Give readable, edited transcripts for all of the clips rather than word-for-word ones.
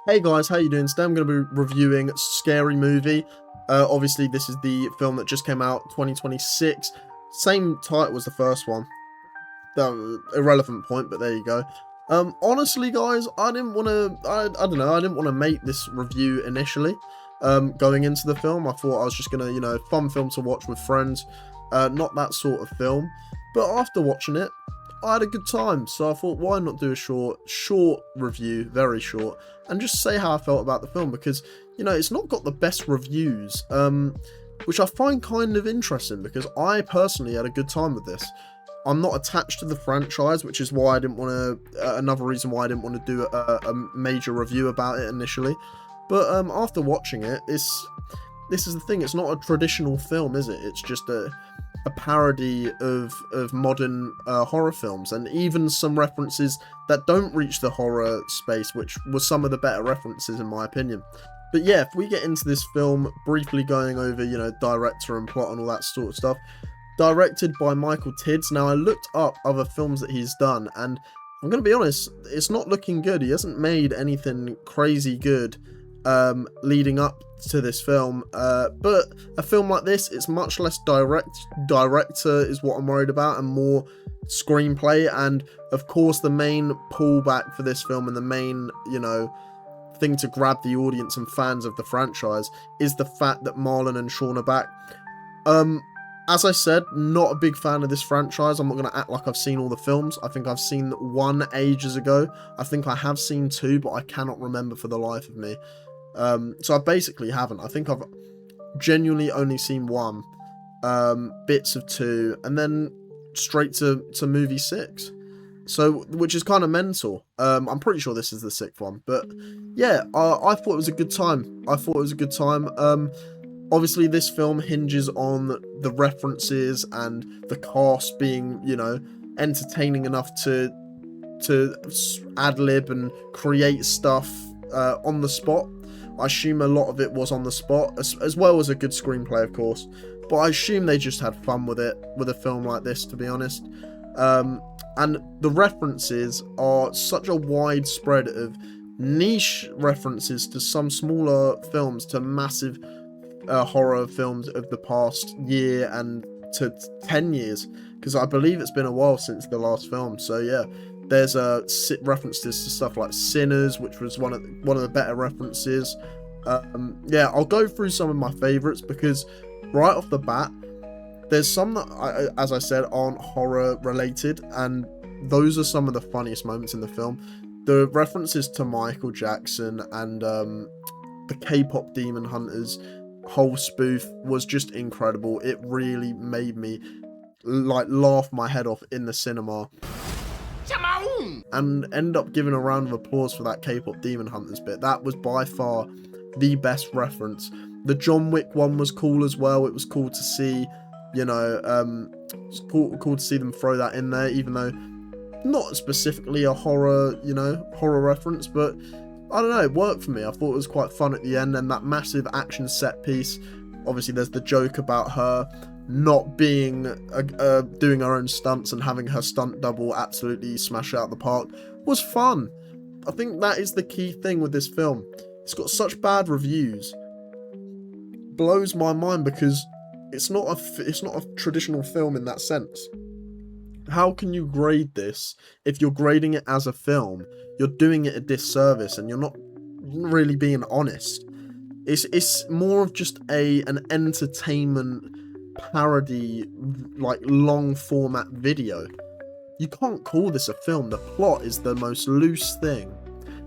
Hey guys, how you doing? Today I'm going to be reviewing Scary Movie. Obviously this is the film that just came out, 2026. Same title as the first one. Irrelevant point, but there you go. Honestly guys, I didn't want to, I don't know, I didn't want to make this review initially. Going into the film, I thought I was just going to, fun film to watch with friends. Not that sort of film. But after watching it, I had a good time, so I thought, why not do a short review, very short, and just say how I felt about the film, because, it's not got the best reviews, which I find kind of interesting, because I personally had a good time with this. I'm not attached to the franchise, which is why I didn't want to, another reason why I didn't want to do a major review about it initially, but after watching it, this is the thing, it's not a traditional film, is it? It's just a parody of modern horror films, and even some references that don't reach the horror space, which was some of the better references in my opinion. But yeah, if we get into this film, briefly going over, director and plot and all that sort of stuff. Directed by Michael Tids. Now, I looked up other films that he's done, and I'm going to be honest, it's not looking good. He hasn't made anything crazy good leading up to this film, but a film like this, it's much less director is what I'm worried about, and more screenplay. And of course the main pullback for this film, and the main thing to grab the audience and fans of the franchise, is the fact that Marlon and Sean are back. As I said, not a big fan of this franchise. I'm not going to act like I've seen all the films. I think I've seen one ages ago. I think I have seen two, but I cannot remember for the life of me. So I basically haven't. I think I've genuinely only seen one, bits of two, and then straight to movie 6. So, which is kind of mental. I'm pretty sure this is the 6th one, but yeah, I thought it was a good time. Obviously this film hinges on the references and the cast being, entertaining enough to ad-lib and create stuff on the spot. I assume a lot of it was on the spot, as well as a good screenplay, of course. But I assume they just had fun with it, with a film like this, to be honest. And the references are such a wide spread of niche references to some smaller films, to massive horror films of the past year and to 10 years. Because I believe it's been a while since the last film, so yeah. There's references to stuff like Sinners, which was one of the better references. Yeah, I'll go through some of my favourites, because right off the bat, there's some that, as I said, aren't horror related, and those are some of the funniest moments in the film. The references to Michael Jackson and the K-pop Demon Hunters whole spoof was just incredible. It really made me laugh my head off in the cinema. And end up giving a round of applause for that K-pop Demon Hunters bit. That was by far the best reference. The John Wick one was cool as well. It was cool to see, it's cool to see them throw that in there, even though not specifically a horror, horror reference, but I don't know, it worked for me. I thought it was quite fun at the end, and that massive action set piece. Obviously there's the joke about her not being doing her own stunts and having her stunt double absolutely smash out the park was fun. I think that is the key thing with this film. It's got such bad reviews. Blows my mind, because it's not a traditional film in that sense. How can you grade this if you're grading it as a film? You're doing it a disservice, and you're not really being honest. It's more of just an entertainment parody, like long format video. You can't call this a film. The plot is the most loose thing.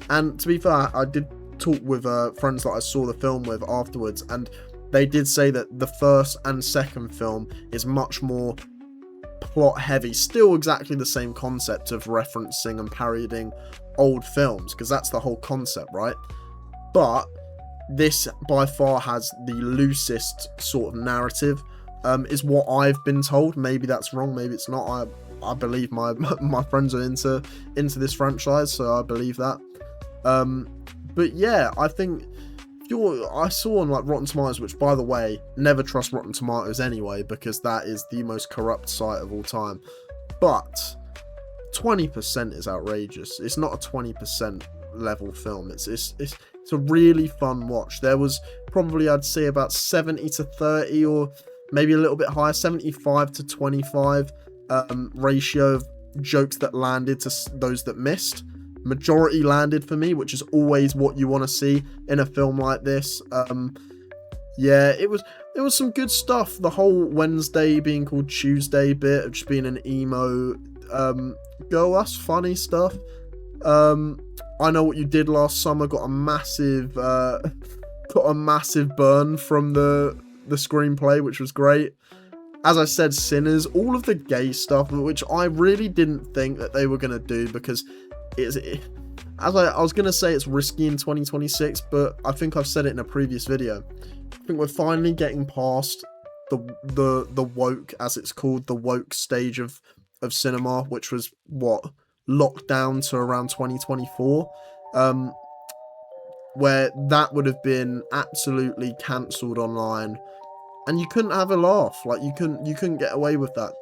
And to be fair, I did talk with friends that I saw the film with afterwards, and they did say that the first and second film is much more plot heavy. Still exactly the same concept of referencing and parodying old films, because that's the whole concept, right? But this by far has the loosest sort of narrative, is what I've been told. Maybe that's wrong, maybe it's not. I believe my friends are into this franchise, so I believe that. But yeah, I think I saw on like Rotten Tomatoes, which by the way, never trust Rotten Tomatoes anyway, because that is the most corrupt site of all time. But 20% is outrageous. It's not a 20% level film. It's a really fun watch. There was probably, I'd say, about 70 to 30, or maybe a little bit higher, 75 to 25 ratio of jokes that landed to those that missed. Majority landed for me, which is always what you want to see in a film like this. Yeah, it was some good stuff. The whole Wednesday being called Tuesday bit of just being an emo girl, that's funny stuff. I Know What You Did Last Summer got a massive burn from the screenplay, which was great. As I said, Sinners, all of the gay stuff, which I really didn't think that they were going to do, because I was going to say it's risky in 2026, but I think I've said it in a previous video. I think we're finally getting past the woke, as it's called, the woke stage of cinema, which was locked down to around 2024, where that would have been absolutely cancelled online, and you couldn't have a laugh. Like, you couldn't get away with that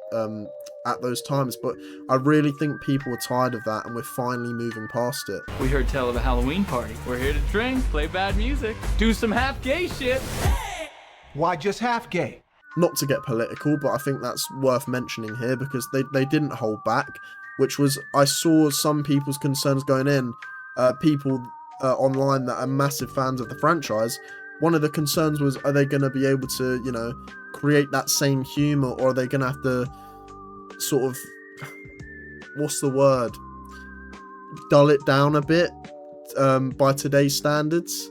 at those times. But I really think people were tired of that, and we're finally moving past it. We heard tell of a Halloween party. We're here to drink, play bad music, do some half gay shit. Why just half gay? Not to get political, but I think that's worth mentioning here, because they didn't hold back, which was, I saw some people's concerns going in, people online that are massive fans of the franchise. One of the concerns was, are they going to be able to, create that same humor, or are they going to have to sort of, what's the word, dull it down a bit by today's standards?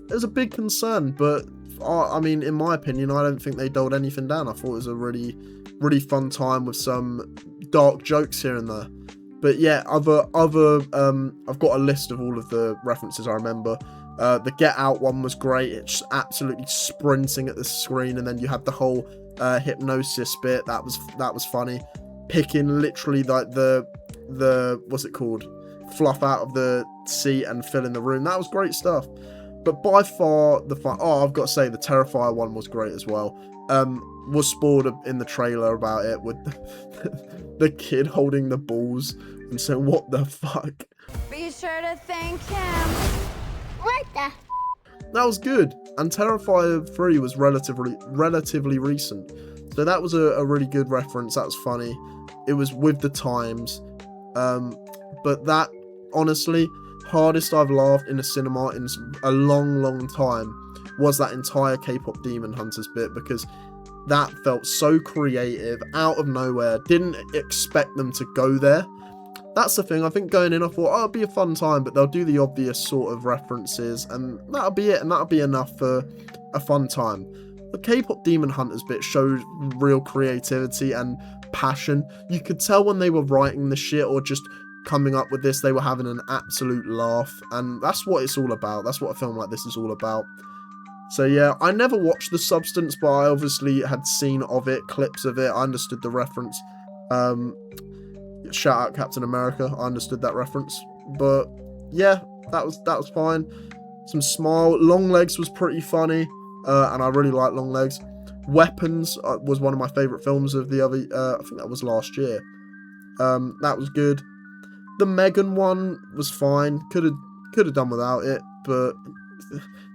It was a big concern, but I mean, in my opinion, I don't think they dulled anything down. I thought it was a really, really fun time with some dark jokes here and there. But yeah, I've got a list of all of the references I remember. The Get Out one was great. It's just absolutely sprinting at the screen, and then you had the whole hypnosis bit. That was funny. Picking literally like the what's it called, fluff out of the seat and filling the room. That was great stuff. But by far the fun. Oh, I've got to say the Terrifier one was great as well. Was spoiled in the trailer about it with the kid holding the balls and saying, "What the fuck?" Be sure to thank him. What the? That was good. And Terrifier 3 was relatively recent, so that was a really good reference. That was funny. It was with the times. But that, honestly, hardest I've laughed in a cinema in a long time was that entire K-pop Demon Hunters bit, because that felt so creative, out of nowhere. Didn't expect them to go there. That's the thing. I think going in, I thought, it'll be a fun time, but they'll do the obvious sort of references, and that'll be it, and that'll be enough for a fun time. The K-pop Demon Hunters bit showed real creativity and passion. You could tell when they were writing the shit or just coming up with this, they were having an absolute laugh, and that's what it's all about. That's what a film like this is all about. So yeah, I never watched The Substance, but I obviously had seen of it, clips of it. I understood the reference. Shout out Captain America, I understood that reference. But yeah, that was fine. Some Smile. Long Legs was pretty funny, and I really like Long Legs. Weapons was one of my favourite films of the other, I think that was last year. That was good. The Megan one was fine. Could have done without it, but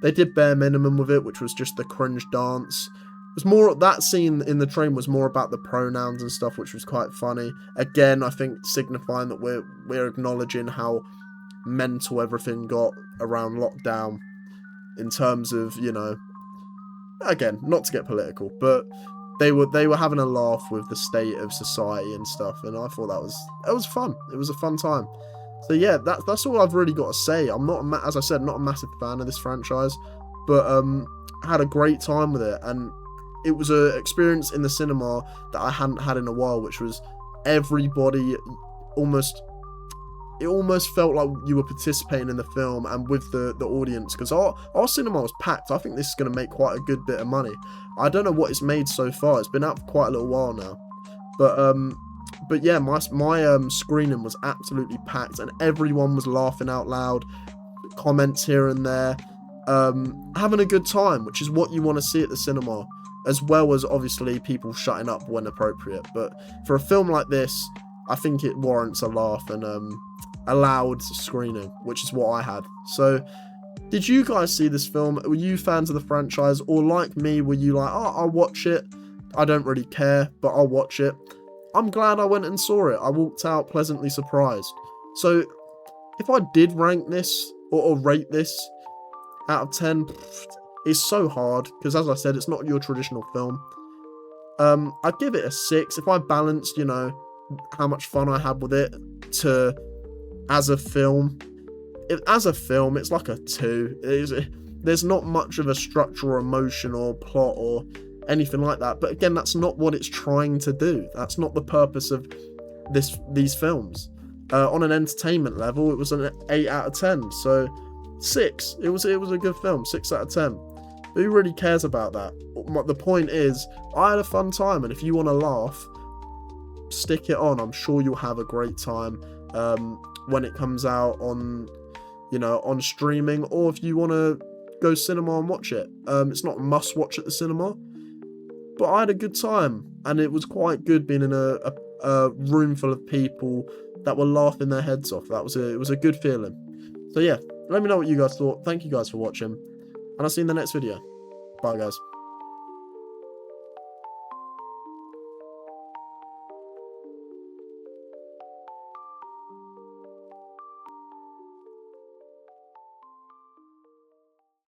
they did bare minimum with it, which was just the cringe dance. It was more, that scene in the train was more about the pronouns and stuff, which was quite funny. Again, I think signifying that we're acknowledging how mental everything got around lockdown, in terms of, again, not to get political, but they were having a laugh with the state of society and stuff, and I thought it was fun. It was a fun time. So yeah, that's all I've really got to say. I'm not, as I said, not a massive fan of this franchise, but I had a great time with it, and it was an experience in the cinema that I hadn't had in a while, which was everybody it almost felt like you were participating in the film and with the audience, because our cinema was packed. I think this is going to make quite a good bit of money. I don't know what it's made so far. It's been out for quite a little while now, but yeah, my screening was absolutely packed, and everyone was laughing out loud, comments here and there, having a good time, which is what you want to see at the cinema, as well as obviously people shutting up when appropriate. But for a film like this, I think it warrants a laugh, and a loud screening, which is what I had. So, did you guys see this film? Were you fans of the franchise, or like me, were you like, oh, I'll watch it, I don't really care, but I'll watch it? I'm glad I went and saw it. I walked out pleasantly surprised. So, if I did rank this, or rate this out of 10, it's so hard, because as I said, it's not your traditional film. I'd give it a 6. If I balanced, you know, how much fun I had with it to as a film, it's like a 2. There's not much of a structure or emotion or plot or anything like that. But again, that's not what it's trying to do. That's not the purpose of these films. On an entertainment level, it was an 8 out of 10. So 6. It was a good film. 6 out of 10. But who really cares about that? The point is, I had a fun time, and if you want to laugh, stick it on. I'm sure you'll have a great time when it comes out on, you know, on streaming, or if you want to go cinema and watch it. It's not a must watch at the cinema, but I had a good time, and it was quite good being in a room full of people that were laughing their heads off. It was a good feeling. So yeah, let me know what you guys thought. Thank you guys for watching, and I'll see you in the next video. Bye guys.